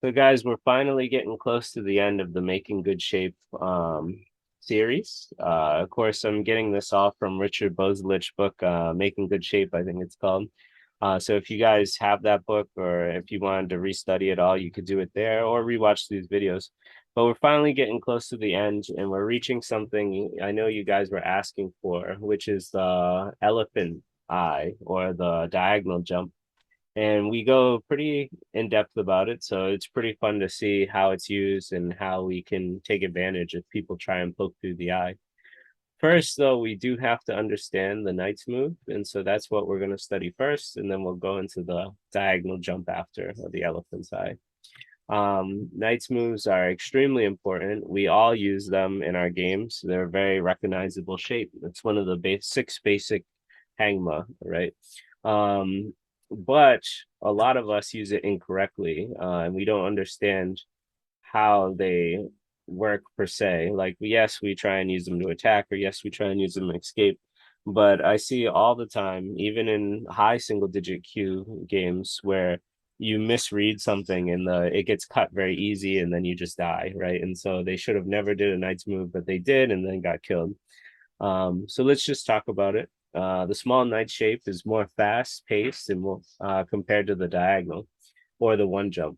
So guys, we're finally getting close to the end of the Making Good Shape series. Of course, I'm getting this off from Richard Bozelich's book, Making Good Shape, I think it's called. So if you guys have that book or if you wanted to restudy it all, you could do it there or rewatch these videos. But we're finally getting close to the end and we're reaching something I know you guys were asking for, which is the elephant eye or the diagonal jump, and we go pretty in depth about it. So it's pretty fun to see how it's used and how we can take advantage if people try and poke through the eye. First, though, we do have to understand the knight's move. And so that's what we're going to study first. And then we'll go into the diagonal jump after, or the elephant's eye. Knight's moves are extremely important. We all use them in our games. They're a very recognizable shape. It's one of the six basic hangma, right? Um, but a lot of us use it incorrectly, and we don't understand how they work per se. Like, yes, we try and use them to attack, or yes, we try and use them to escape. But I see all the time, even in high single digit Q games, where you misread something and it gets cut very easy and then you just die, right? And so they should have never did a knight's move, but they did and then got killed. So let's just talk about it. The small knight shape is more fast paced and more compared to the diagonal or the one jump.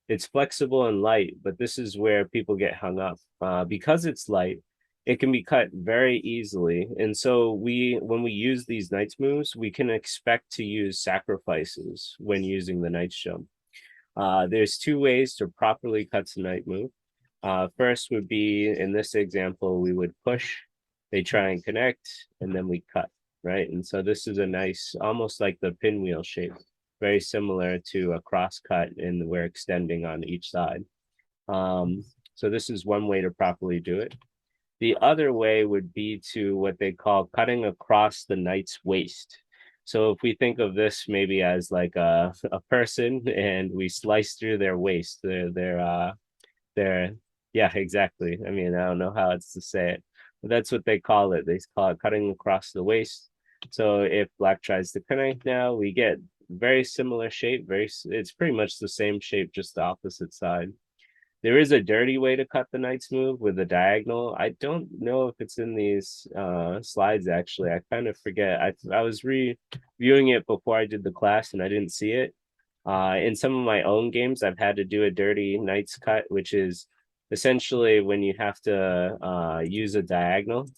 It's flexible and light, but this is where people get hung up. Because it's light, it can be cut very easily. And so when we use these knight's moves, we can expect to use sacrifices when using the knight's jump. There's two ways to properly cut a knight move. First would be, in this example, we would push, they try and connect, and then we cut, right? And so this is a nice, almost like the pinwheel shape, very similar to a cross cut, and we're extending on each side. So this is one way to properly do it. The other way would be to what they call cutting across the knight's waist. So if we think of this maybe as like a person and we slice through their waist, their yeah, exactly. I mean, I don't know how it's to say it, but that's what they call it. They call it cutting across the waist. So if black tries to connect now, we get very similar shape. It's pretty much the same shape, just the opposite side. There is a dirty way to cut the knight's move with a diagonal. I don't know if it's in these slides actually. I kind of forget. I was reviewing it before I did the class and I didn't see it. In some of my own games, I've had to do a dirty knight's cut, which is essentially when you have to use a diagonal.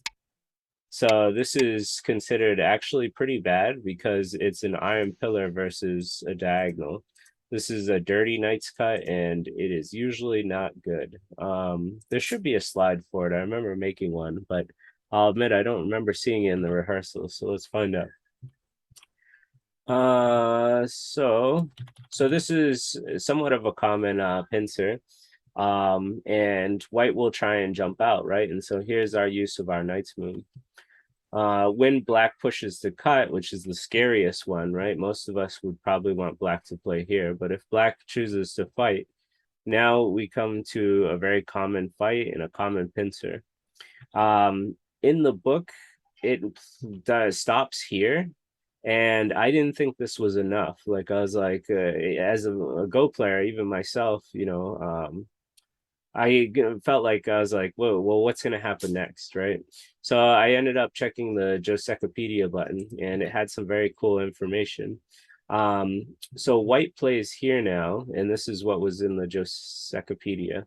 So this is considered actually pretty bad because it's an iron pillar versus a diagonal. This is a dirty knight's cut and it is usually not good. There should be a slide for it. I remember making one, but I'll admit I don't remember seeing it in the rehearsal. So let's find out. So this is somewhat of a common pincer. And white will try and jump out, right? And so here's our use of our knight's move. When black pushes to cut, which is the scariest one, right? Most of us would probably want black to play here, but if black chooses to fight, now we come to a very common fight and a common pincer. In the book, it stops here, and I didn't think this was enough. Like I was like, as a Go player, even myself, I felt like I was like, whoa, well, what's going to happen next, right? So I ended up checking the Josecopedia button, and it had some very cool information. So white plays here now, and this is what was in the Josecopedia.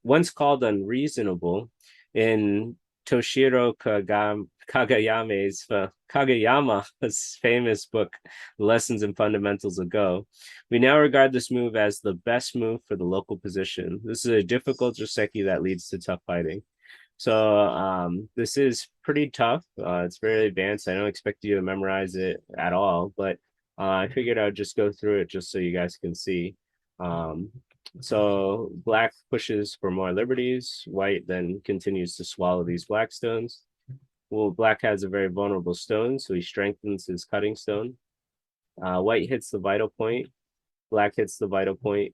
Once called unreasonable in Toshiro Kageyama's famous book, Lessons in Fundamentals of Go. We now regard this move as the best move for the local position. This is a difficult Joseki that leads to tough fighting. So this is pretty tough. It's very advanced. I don't expect you to memorize it at all, but I figured I would just go through it just so you guys can see. So black pushes for more liberties. White then continues to swallow these black stones. Well, black has a very vulnerable stone, so he strengthens his cutting stone. White hits the vital point. Black hits the vital point.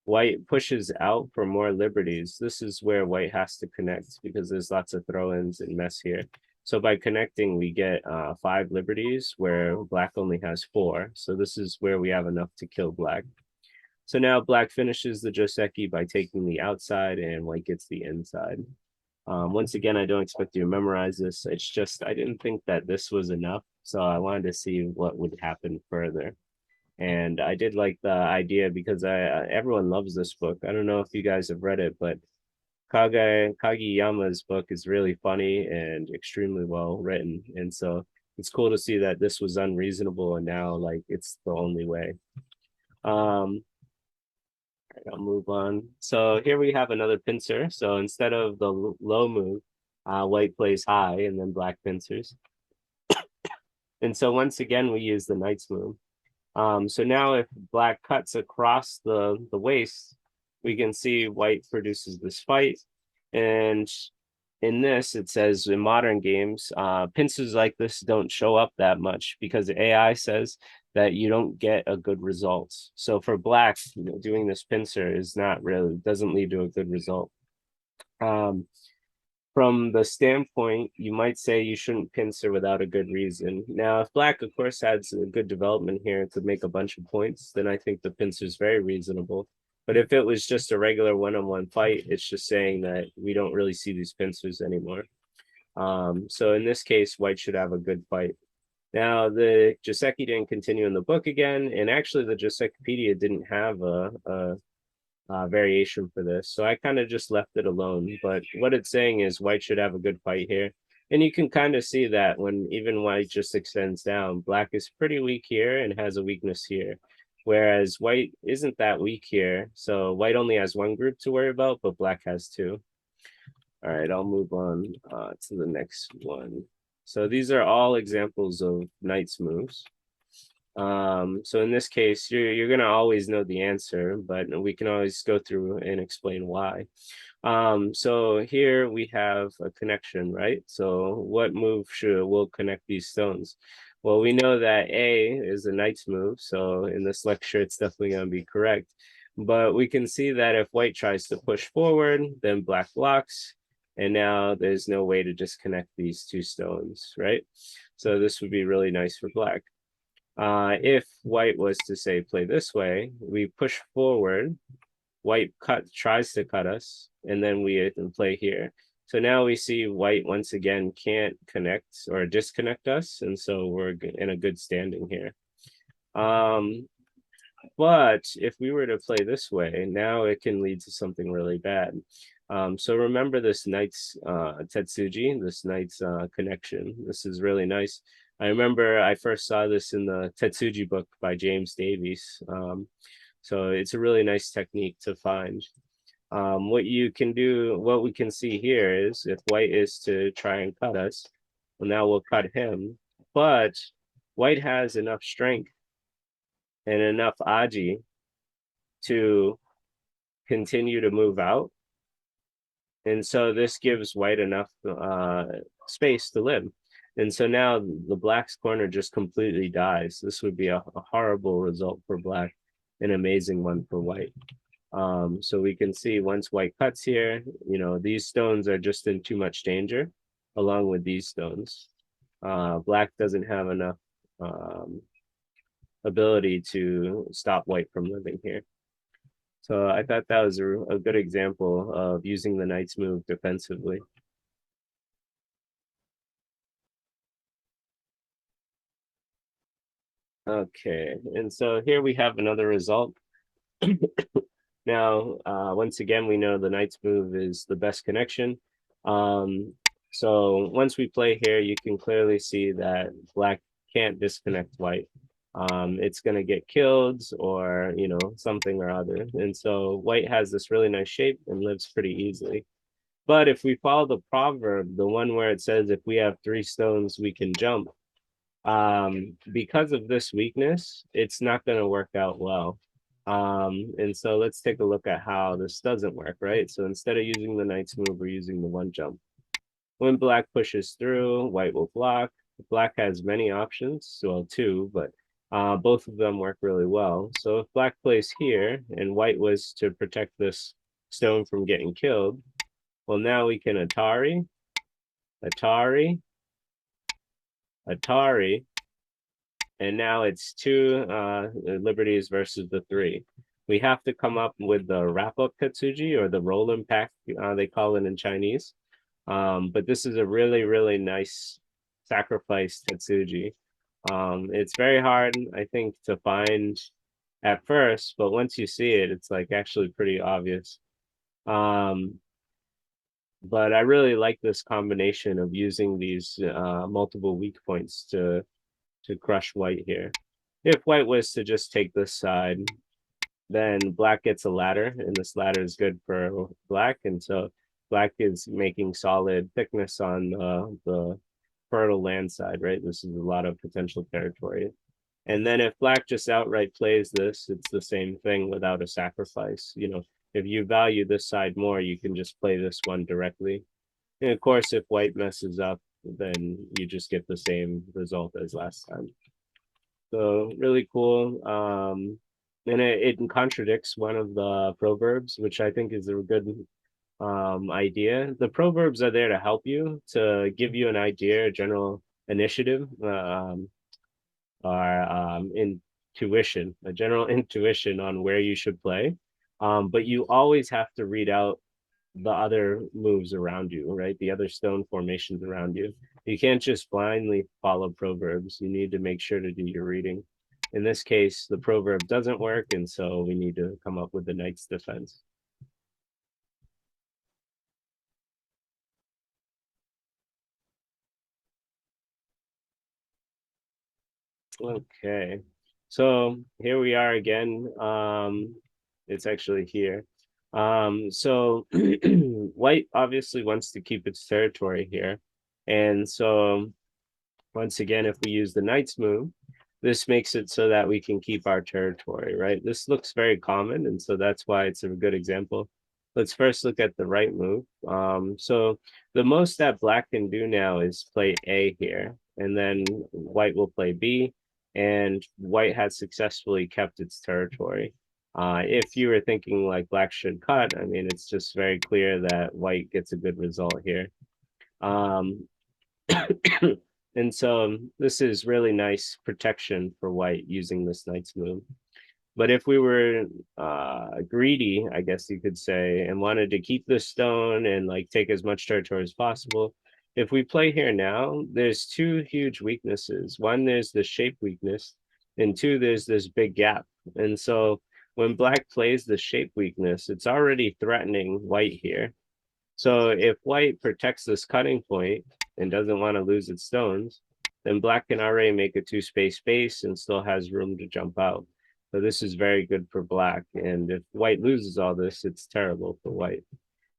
White pushes out for more liberties. This is where white has to connect because there's lots of throw-ins and mess here. So by connecting, we get 5 liberties where black only has 4. So this is where we have enough to kill black. So now black finishes the Joseki by taking the outside and white gets the inside. Once again, I don't expect you to memorize this. It's just I didn't think that this was enough. So I wanted to see what would happen further. And I did like the idea because everyone loves this book. I don't know if you guys have read it, but Kageyama's book is really funny and extremely well written. And so it's cool to see that this was unreasonable and now like it's the only way. Um, I'll move on. So here we have another pincer. So instead of the low move, white plays high and then black pincers. And so once again, we use the knight's move. So now if black cuts across the waist, we can see white produces this fight. And in this, it says in modern games, pincers like this don't show up that much because the AI says that you don't get a good result. So for black, doing this pincer is not really, doesn't lead to a good result. Um, from the standpoint, you might say you shouldn't pincer without a good reason. Now, if black, of course, has a good development here to make a bunch of points, then I think the pincer is very reasonable. But if it was just a regular one-on-one fight, it's just saying that we don't really see these pincers anymore. So in this case, white should have a good fight. Now, the Joseki didn't continue in the book again, and actually the Josekipedia didn't have a variation for this. So I kind of just left it alone. But what it's saying is white should have a good fight here. And you can kind of see that when even white just extends down, black is pretty weak here and has a weakness here. Whereas white isn't that weak here. So white only has one group to worry about, but black has two. All right, I'll move on to the next one. So these are all examples of knight's moves. So in this case, you're gonna always know the answer, but we can always go through and explain why. So here we have a connection, right? So what move will connect these stones? Well, we know that A is a knight's move, so in this lecture, it's definitely gonna be correct. But we can see that if white tries to push forward, then black blocks, and now there's no way to disconnect these two stones, right? So this would be really nice for black. If white was to say play this way, we push forward, white tries to cut us, and then we play here. So now we see white once again can't connect or disconnect us, and so we're in a good standing here. But if we were to play this way, now it can lead to something really bad. So remember this knight's Tetsuji, this knight's connection. This is really nice. I remember I first saw this in the Tetsuji book by James Davies. So it's a really nice technique to find. What you can do, what we can see here is if white is to try and cut us, well, now we'll cut him. But white has enough strength and enough aji to continue to move out. And so this gives white enough space to live. And so now the black's corner just completely dies. This would be a horrible result for black, an amazing one for white. So we can see once white cuts here, these stones are just in too much danger along with these stones. Black doesn't have enough ability to stop white from living here. So I thought that was a good example of using the knight's move defensively. Okay, and so here we have another result. Now, once again, we know the knight's move is the best connection. So once we play here, you can clearly see that black can't disconnect white. It's going to get killed or, something or other. And so white has this really nice shape and lives pretty easily. But if we follow the proverb, the one where it says, if we have three stones, we can jump, because of this weakness, it's not going to work out well. And so let's take a look at how this doesn't work, right? So instead of using the knight's move, we're using the one jump. When black pushes through, white will block. Black has many options, well, two, but both of them work really well. So if black plays here and white was to protect this stone from getting killed, well, now we can Atari, Atari, Atari, and now it's two liberties versus the three. we have to come up with the wrap-up Katsuji or the roll impact, they call it in Chinese. But this is a really, really nice sacrifice Tetsuji. It's very hard, I think, to find at first, but once you see it, it's like actually pretty obvious. Um, but I really like this combination of using these multiple weak points to crush white here. If white was to just take this side, then black gets a ladder, and this ladder is good for black, and so black is making solid thickness on the fertile land side, right? This is a lot of potential territory. And then if black just outright plays this, it's the same thing without a sacrifice. You know, if you value this side more, you can just play this one directly. And of course, if white messes up, then you just get the same result as last time. So really cool. And it contradicts one of the proverbs, which I think is a good idea. The proverbs are there to help you, to give you an idea, a general initiative, or intuition, a general intuition on where you should play. But you always have to read out the other moves around you, right? The other stone formations around you. You can't just blindly follow proverbs. You need to make sure to do your reading. In this case, the proverb doesn't work, and so we need to come up with the knight's defense. Okay, so here we are again. It's actually here. So white obviously wants to keep its territory here. And so once again, if we use the knight's move, this makes it so that we can keep our territory, right? This looks very common, and so that's why it's a good example. Let's first look at the right move. So the most that black can do now is play A here, and then white will play B, and white has successfully kept its territory. If you were thinking like black should cut, I mean, it's just very clear that white gets a good result here. Um, and so this is really nice protection for white using this knight's move. But if we were greedy, I guess you could say, and wanted to keep the stone and like take as much territory as possible, if we play here now, there's two huge weaknesses. One, there's the shape weakness, and two, there's this big gap. And so when black plays the shape weakness, it's already threatening white here. So if white protects this cutting point and doesn't want to lose its stones, then black can already make a two-space space and still has room to jump out. So this is very good for black. And if white loses all this, it's terrible for white.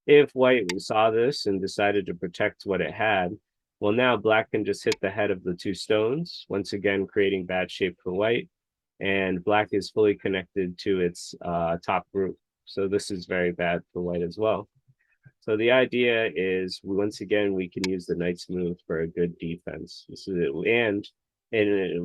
If white saw this and decided to protect what it had, well, now black can just hit the head of the two stones, once again creating bad shape for white. And black is fully connected to its top group. So this is very bad for white as well. So the idea is once again we can use the knight's move for a good defense. This is it. And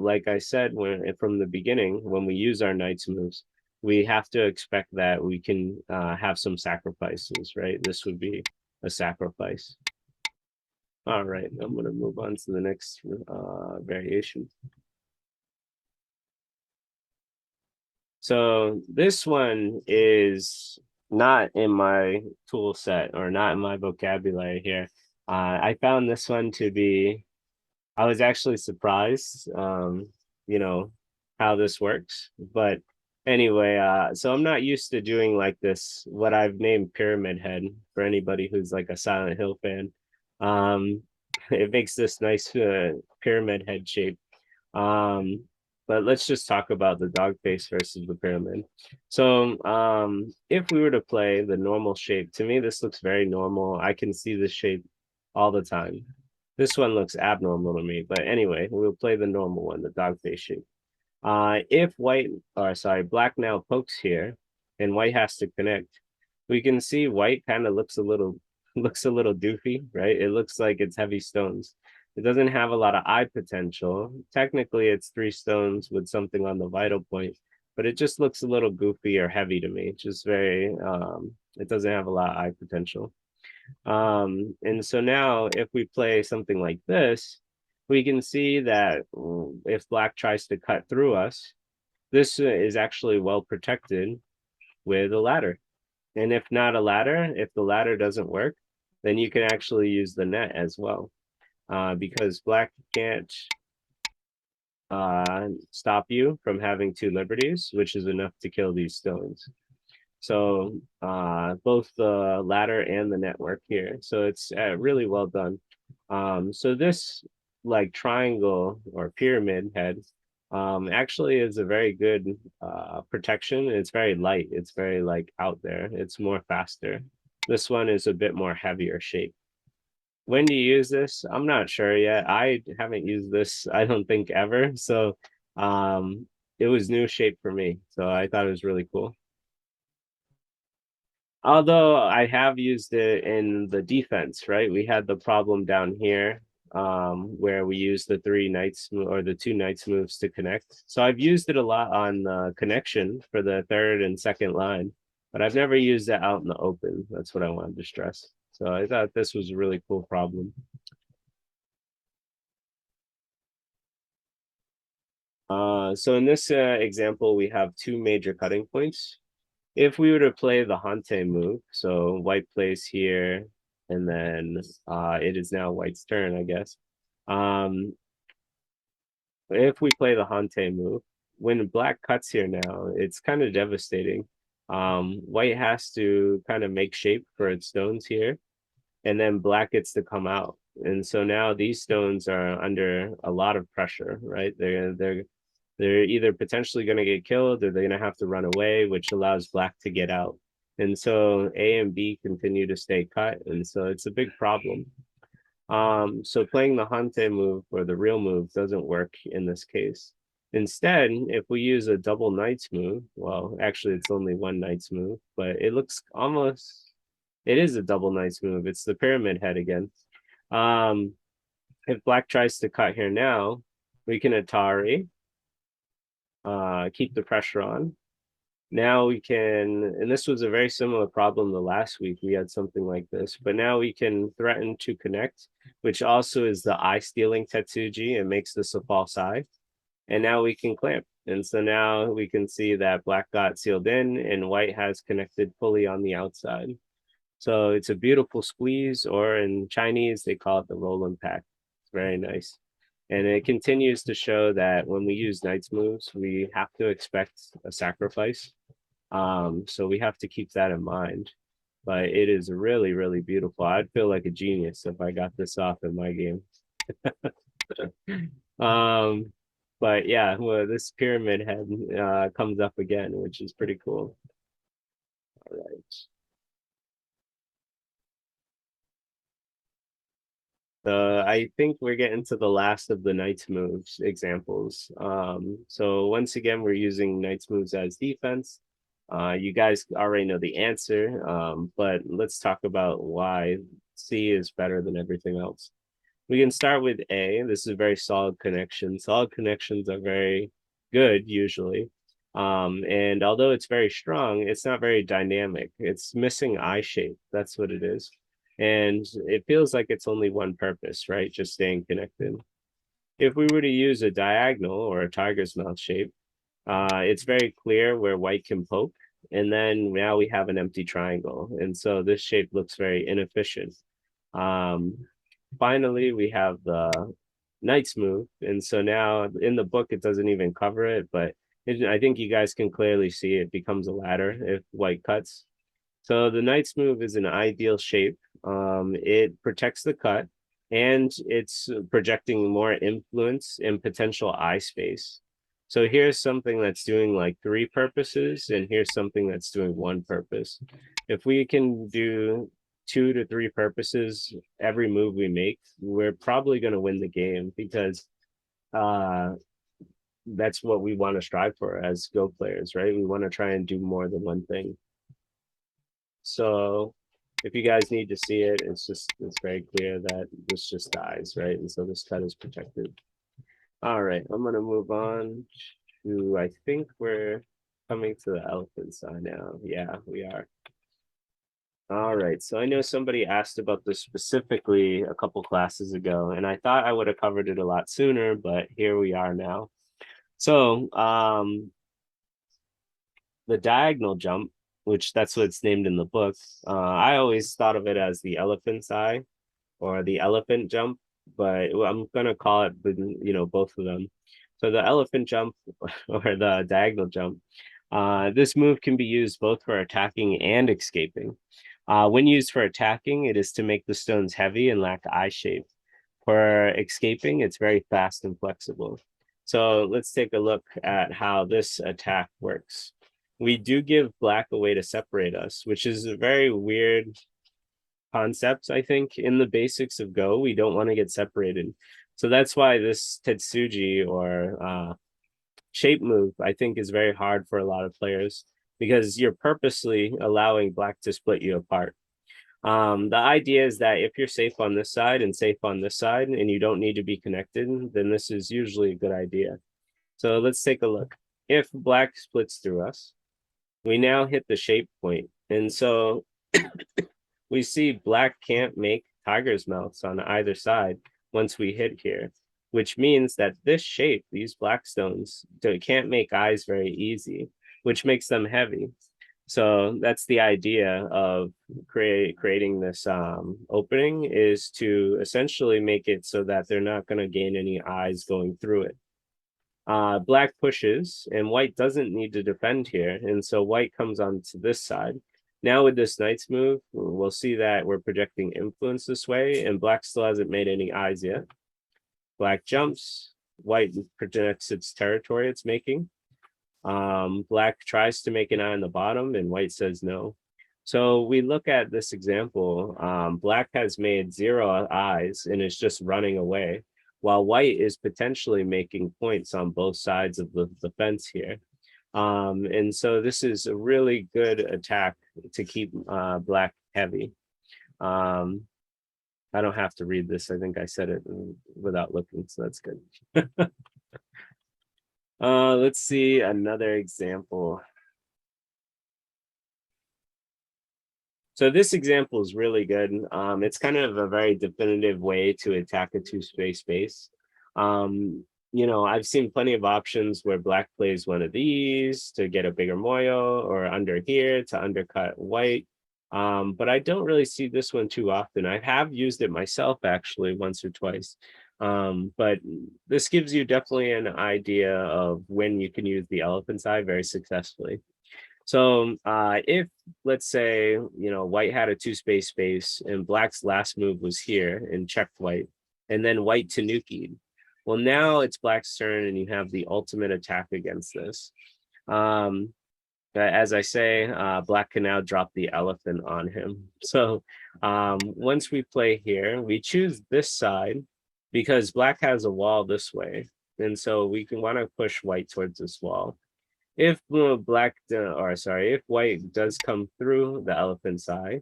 like I said when from the beginning, when we use our knight's moves, we have to expect that we can have some sacrifices, right? This would be a sacrifice. All right, I'm going to move on to the next variation. So this one is not in my tool set or not in my vocabulary here. I found this one to be, I was actually surprised, you know, how this works. But anyway, so I'm not used to doing like this, what I've named Pyramid Head for anybody who's like a Silent Hill fan. It makes this nice pyramid head shape. Um, but let's just talk about the dog face versus the pyramid. So if we were to play the normal shape, to me, this looks very normal. I can see this shape all the time. This one looks abnormal to me, but anyway, we'll play the normal one, the dog face shape. If white, or sorry, black now pokes here, and white has to connect, we can see white kind of looks a little looks a little doofy, right? It looks like it's heavy stones. It doesn't have a lot of eye potential. Technically, it's three stones with something on the vital point, but it just looks a little goofy or heavy to me. It's just very, it doesn't have a lot of eye potential. And so now if we play something like this, we can see that if black tries to cut through us, this is actually well protected. with a ladder. And if not a ladder, if the ladder doesn't work, then you can actually use the net as well. Because black can't stop you from having two liberties, which is enough to kill these stones. So both the ladder and the network here. So it's really well done. So this like triangle or pyramid head actually is a very good protection. It's very light. It's very like out there. It's more faster. This one is a bit more heavier shape. When do you use this? I'm not sure yet. I haven't used this, I don't think ever. So it was new shape for me. So I thought it was really cool. Although I have used it in the defense, right? We had the problem down here where we used the three knights or the two knights moves to connect. So I've used it a lot on connection for the third and second line, but I've never used it out in the open. That's what I wanted to stress. So I thought this was a really cool problem. So in this example, we have two major cutting points. If we were to play the Hante move, so white plays here, and then it is now white's turn, I guess. Um, if we play the Hante move, when black cuts here now, it's kind of devastating. White has to kind of make shape for its stones here, and then black gets to come out. And so now these stones are under a lot of pressure, right? They're either potentially going to get killed or they're going to have to run away, which allows black to get out. And so A and B continue to stay cut. And so it's a big problem. So playing the Hante move or the real move doesn't work in this case. Instead, if we use a double knights move, well, actually it's only one knights move, but it looks almost, it is a double knights move. It's the pyramid head again. Um, if black tries to cut here now, we can Atari, keep the pressure on. Now we can, and this was a very similar problem the last week. We had something like this, but now we can threaten to connect, which also is the eye stealing Tetsuji. It makes this a false eye. And now we can clamp. And so now we can see that black got sealed in and white has connected fully on the outside. So it's a beautiful squeeze, or in Chinese, they call it the roll and pack. It's very nice. And it continues to show that when we use knight's moves, we have to expect a sacrifice. So we have to keep that in mind. But it is really, really beautiful. I'd feel like a genius if I got this off in my game. um, but yeah, well, this pyramid head comes up again, which is pretty cool. All right. I think we're getting to the last of the Knights moves examples. So once again, we're using Knights moves as defense. You guys already know the answer, but let's talk about why C is better than everything else. We can start with A. This is a very solid connection. Solid connections are very good usually. And although it's very strong, it's not very dynamic. It's missing eye shape. That's what it is. And it feels like it's only one purpose, right? Just staying connected. If we were to use a diagonal or a tiger's mouth shape, it's very clear where white can poke. And then now we have an empty triangle. And so this shape looks very inefficient. Um, Finally, we have the knight's move. And so now in the book, it doesn't even cover it, but I think you guys can clearly see it becomes a ladder if white cuts. So the knight's move is an ideal shape. It protects the cut and it's projecting more influence and potential eye space. So here's something that's doing like three purposes, and here's something that's doing one purpose. If we can do two to three purposes every move we make, we're probably going to win the game because uh, that's what we want to strive for as Go players, right? We want to try and do more than one thing. So if you guys need to see it, it's very clear that this just dies, right? And so this cut is protected. All right, I'm gonna move on to, I think we're coming to the elephant sign now. Yeah, we are. All right, so I know somebody asked about this specifically a couple classes ago, and I thought I would have covered it a lot sooner, but here we are now. So, the diagonal jump which that's what it's named in the book. I always thought of it as the elephant's eye or the elephant jump, but I'm gonna call it, both of them. So the elephant jump or the diagonal jump. This move can be used both for attacking and escaping. When used for attacking, it is to make the stones heavy and lack eye shape. For escaping, it's very fast and flexible. So let's take a look at how this attack works. We do give black a way to separate us, which is a very weird concept, I think, in the basics of Go. We don't want to get separated. So that's why this Tetsuji or shape move, I think, is very hard for a lot of players because you're purposely allowing black to split you apart. The idea is that if you're safe on this side and safe on this side and you don't need to be connected, then this is usually a good idea. So let's take a look. If black splits through us, we now hit the shape point. And so we see black can't make tiger's mouths on either side once we hit here, which means that this shape, these black stones, can't make eyes very easy, which makes them heavy. So that's the idea of creating this opening, is to essentially make it so that they're not going to gain any eyes going through it. Black pushes and white doesn't need to defend here. And so white comes onto this side. Now with this knight's move, we'll see that we're projecting influence this way, and black still hasn't made any eyes yet. Black jumps, white projects its territory it's making. Black tries to make an eye on the bottom and white says no. So we look at this example. Black has made 0 eyes and is just running away, while white is potentially making points on both sides of the fence here. And so this is a really good attack to keep black heavy. I don't have to read this. I think I said it without looking, so that's good. Let's see another example. So this example is really good. It's kind of a very definitive way to attack a two-space space. I've seen plenty of options where black plays one of these to get a bigger moyo, or under here to undercut white. But I don't really see this one too often. I have used it myself actually once or twice. But this gives you definitely an idea of when you can use the elephant's eye very successfully. So if, let's say, white had a two-space space and black's last move was here and checked white, and then white tanuki'd. Well, now it's black's turn and you have the ultimate attack against this. But as I say, black can now drop the elephant on him. So once we play here, we choose this side because black has a wall this way. And so we can want to push white towards this wall. If if white does come through the elephant's eye,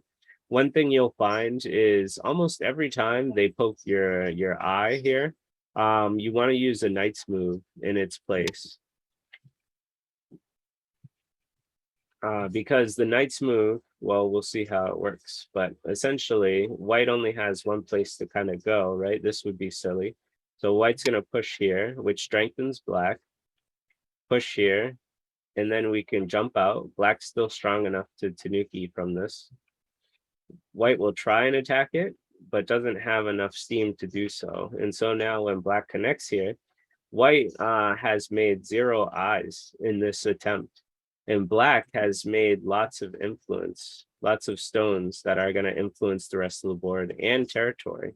one thing you'll find is almost every time they poke your eye here, you want to use a knight's move in its place. Because the knight's move, well, we'll see how it works. But essentially, white only has one place to kind of go, right? This would be silly. So white's going to push here, which strengthens black. Push here, and then we can jump out. Black's still strong enough to tanuki from this. White will try and attack it, but doesn't have enough steam to do so. And so now when black connects here, white has made 0 eyes in this attempt. And black has made lots of influence, lots of stones that are going to influence the rest of the board and territory.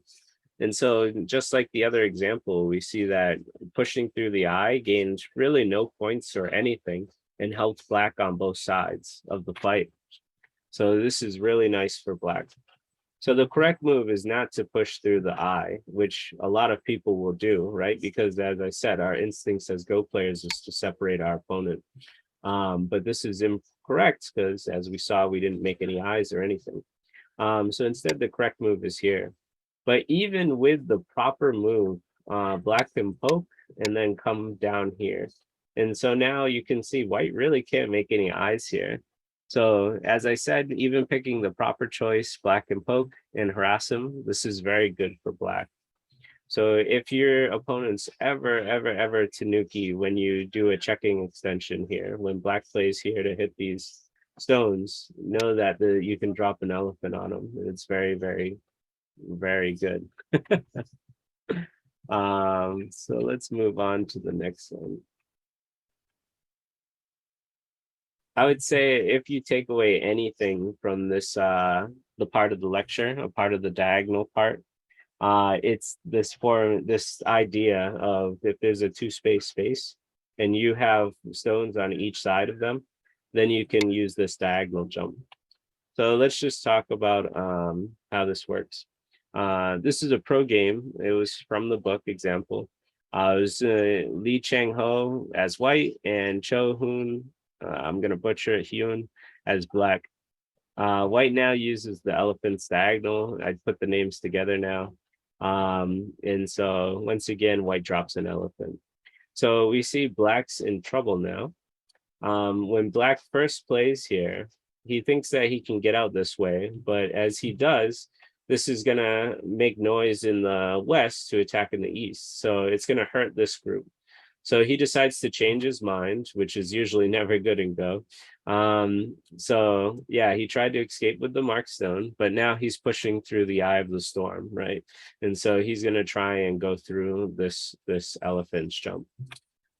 And so just like the other example, we see that pushing through the eye gains really no points or anything and helps black on both sides of the fight. So this is really nice for black. So the correct move is not to push through the eye, which a lot of people will do, right? Because as I said, our instincts as Go players is to separate our opponent. But this is incorrect because as we saw, we didn't make any eyes or anything. So instead, the correct move is here. But even with the proper move, black can poke and then come down here. And so now you can see white really can't make any eyes here. So as I said, even picking the proper choice, black can poke and harass him. This is very good for black. So if your opponent's ever tanuki when you do a checking extension here, when black plays here to hit these stones, know that you can drop an elephant on them. It's very, very, very good. So let's move on to the next one. I would say if you take away anything from this the part of the lecture, a part of the diagonal part, it's this idea of if there's a two-space and you have stones on each side of them, then you can use this diagonal jump. So let's just talk about how this works. This is a pro game. It was from the book example. It was Lee Chang Ho as white and Cho Hoon, I'm going to butcher it, Hyun, as black. White now uses the elephant's diagonal. I put the names together now. And so once again, white drops an elephant. So we see black's in trouble now. When black first plays here, he thinks that he can get out this way, but as he does, this is gonna make noise in the west to attack in the east. So it's gonna hurt this group. So he decides to change his mind, which is usually never good in Go. So yeah, he tried to escape with the Mark Stone, but now he's pushing through the eye of the storm, right? And so he's gonna try and go through this elephant's jump.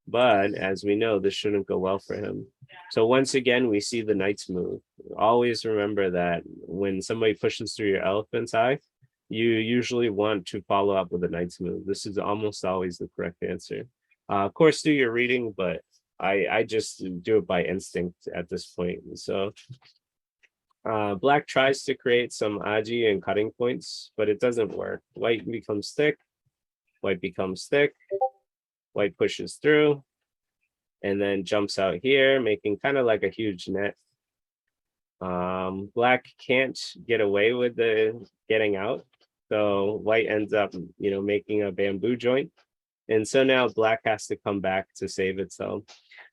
But as we know, this shouldn't go well for him. So once again, we see the knight's move. Always remember that when somebody pushes through your elephant's eye, you usually want to follow up with a knight's move. This is almost always the correct answer. Of course, do your reading, but I just do it by instinct at this point. So black tries to create some aji and cutting points, but it doesn't work. White becomes thick, white becomes thick, white pushes through, and then jumps out here, making kind of like a huge net. Black can't get away with the getting out, so white ends up, making a bamboo joint. And so now black has to come back to save itself.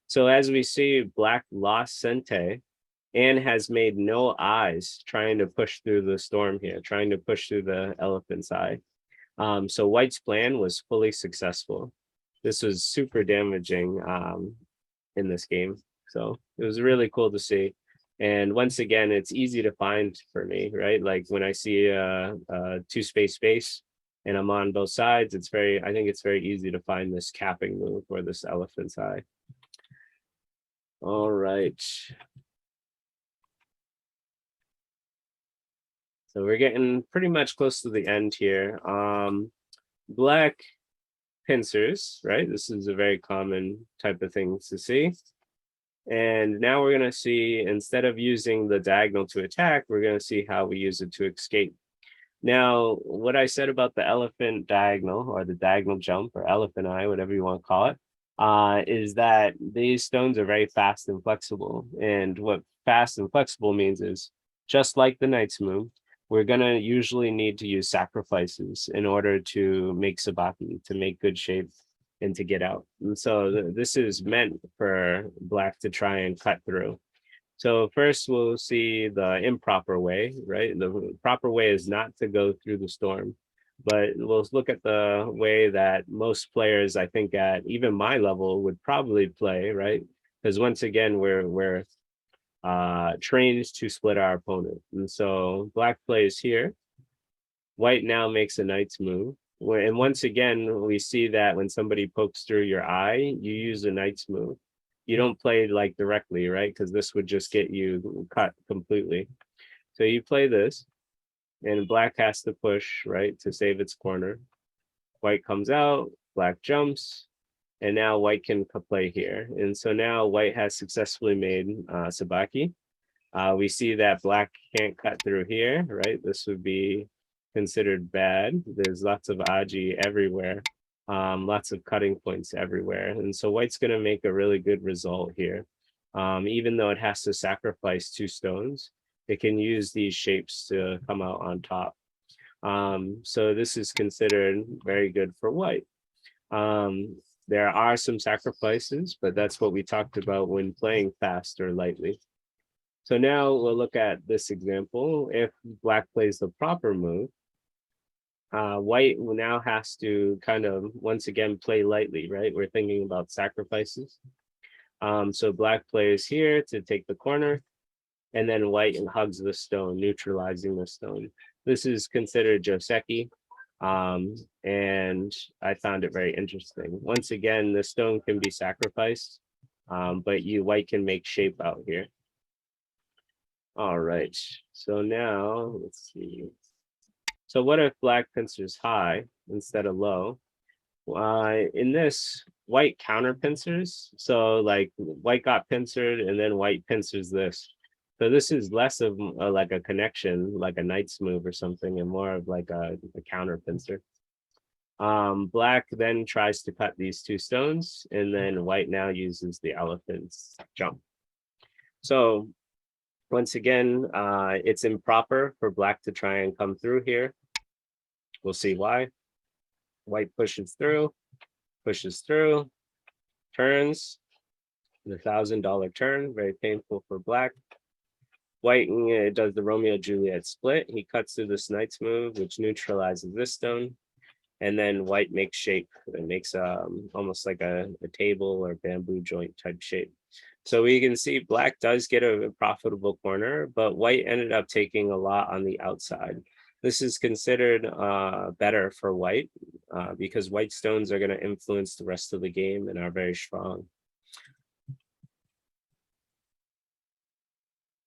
So as we see, black lost Sente and has made no eyes trying to push through the storm here, trying to push through the elephant's eye. So white's plan was fully successful. This was super damaging in this game. So it was really cool to see. And once again, it's easy to find for me, right? Like when I see a two-space and I'm on both sides, I think it's very easy to find this capping move or this elephant's eye. All right. So we're getting pretty much close to the end here. Black pincers, right? This is a very common type of thing to see. And now we're going to see, instead of using the diagonal to attack, we're going to see how we use it to escape. Now, what I said about the elephant diagonal or the diagonal jump or elephant eye, whatever you want to call it, is that these stones are very fast and flexible. And what fast and flexible means is just like the knight's move, we're going to usually need to use sacrifices in order to make sabaki, to make good shape and to get out. And so this is meant for black to try and cut through. So first we'll see the improper way, right? The proper way is not to go through the storm, but we'll look at the way that most players, I think at even my level, would probably play, right? Because once again, we're trained to split our opponent. And so black plays here. White now makes a knight's move. And once again, we see that when somebody pokes through your eye, you use a knight's move. You don't play like directly, right? Because this would just get you cut completely. So you play this, and black has to push, right, to save its corner. White comes out, black jumps, and now white can play here. And so now white has successfully made sabaki. We see that black can't cut through here, right? This would be considered bad. There's lots of aji everywhere, lots of cutting points everywhere. And so white's going to make a really good result here. Even though it has to sacrifice 2 stones, it can use these shapes to come out on top. So this is considered very good for white. There are some sacrifices, but that's what we talked about when playing fast or lightly. So now we'll look at this example. If black plays the proper move, white now has to kind of, once again, play lightly, right? We're thinking about sacrifices. So black plays here to take the corner. and then white hugs the stone, neutralizing the stone. This is considered Joseki, and I found it very interesting. Once again, the stone can be sacrificed, but white can make shape out here. All right, so now let's see. So what if black pincers high instead of low? In this, white counter pincers. So like white got pincered and then white pincers this. So this is less of like a connection, like a knight's move or something, and more of like a counter pincer. Black then tries to cut these two stones, and then white now uses the elephant's jump. So once again, it's improper for black to try and come through here. We'll see why. White pushes through, turns, the $1,000 turn, very painful for black. White does the Romeo Juliet split. He cuts through this knight's move, which neutralizes this stone. And then white makes shape. It makes almost like a table or bamboo joint type shape. So we can see black does get a profitable corner, but white ended up taking a lot on the outside. This is considered better for white because white stones are going to influence the rest of the game and are very strong.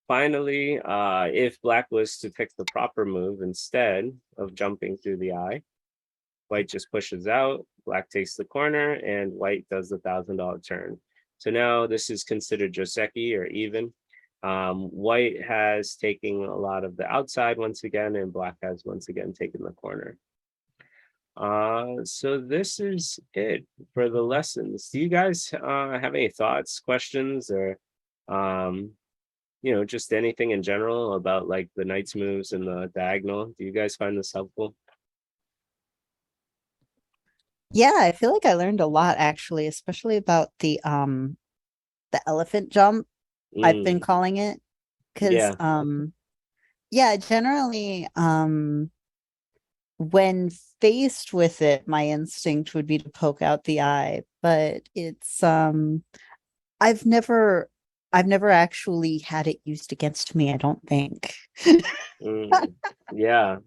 Finally, if black was to pick the proper move instead of jumping through the eye, white just pushes out, black takes the corner, and white does the $1,000 turn. So now this is considered Joseki or even. White has taken a lot of the outside once again, and black has once again taken the corner. So this is it for the lessons. Do you guys have any thoughts, questions, or just anything in general about like the knight's moves and the diagonal? Do you guys find this helpful? Yeah, I feel like I learned a lot actually, especially about the elephant jump, I've been Mm, calling it. Because yeah. yeah, generally when faced with it, my instinct would be to poke out the eye, but it's I've never I've never actually had it used against me, I don't think. Mm, yeah.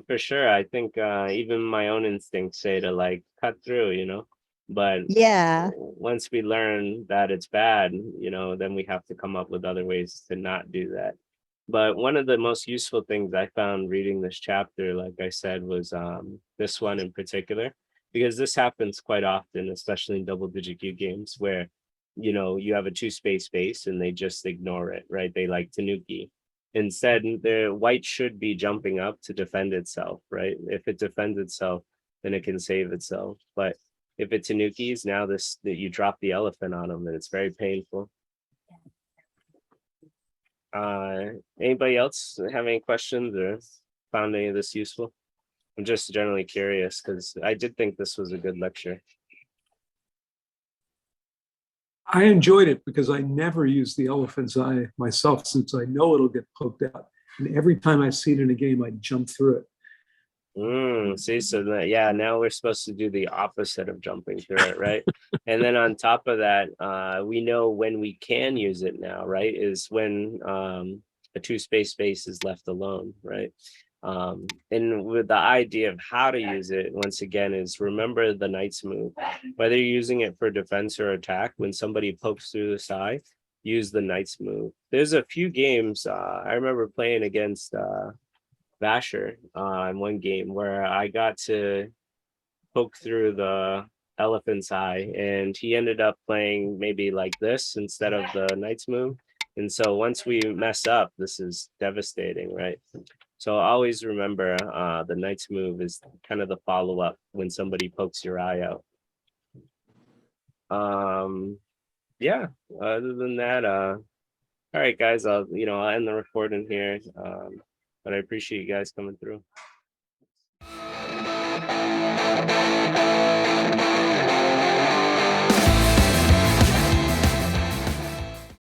For sure. I think even my own instincts say to like cut through. But Yeah. once we learn that it's bad, then we have to come up with other ways to not do that. But one of the most useful things I found reading this chapter, like I said, was this one in particular, because this happens quite often, especially in double digit Q games where you have a two space base and they just ignore it, right? They like Tanuki. Instead, the white should be jumping up to defend itself, right? If it defends itself, then it can save itself. But if it Tanukis, now this that you drop the elephant on them and it's very painful. Uh, Anybody else have any questions or found any of this useful? I'm just generally curious because I did think this was a good lecture. I enjoyed it because I never use the elephant's eye myself since I know it'll get poked out. And every time I see it in a game, I jump through it. See, so yeah, now we're supposed to do the opposite of jumping through it, right? And then on top of that, we know when we can use it now, right? Is when a two space is left alone, right? And with the idea of how to use it, once again, is remember the knight's move. Whether you're using it for defense or attack, when somebody pokes through the side, use the knight's move. There's a few games I remember playing against Vasher in one game where I got to poke through the elephant's eye, and he ended up playing maybe like this instead of the knight's move. And so once we mess up, this is devastating, right? So always remember the knight's move is kind of the follow up when somebody pokes your eye out. Yeah, other than that, all right, guys, I'll end the recording here. But I appreciate you guys coming through.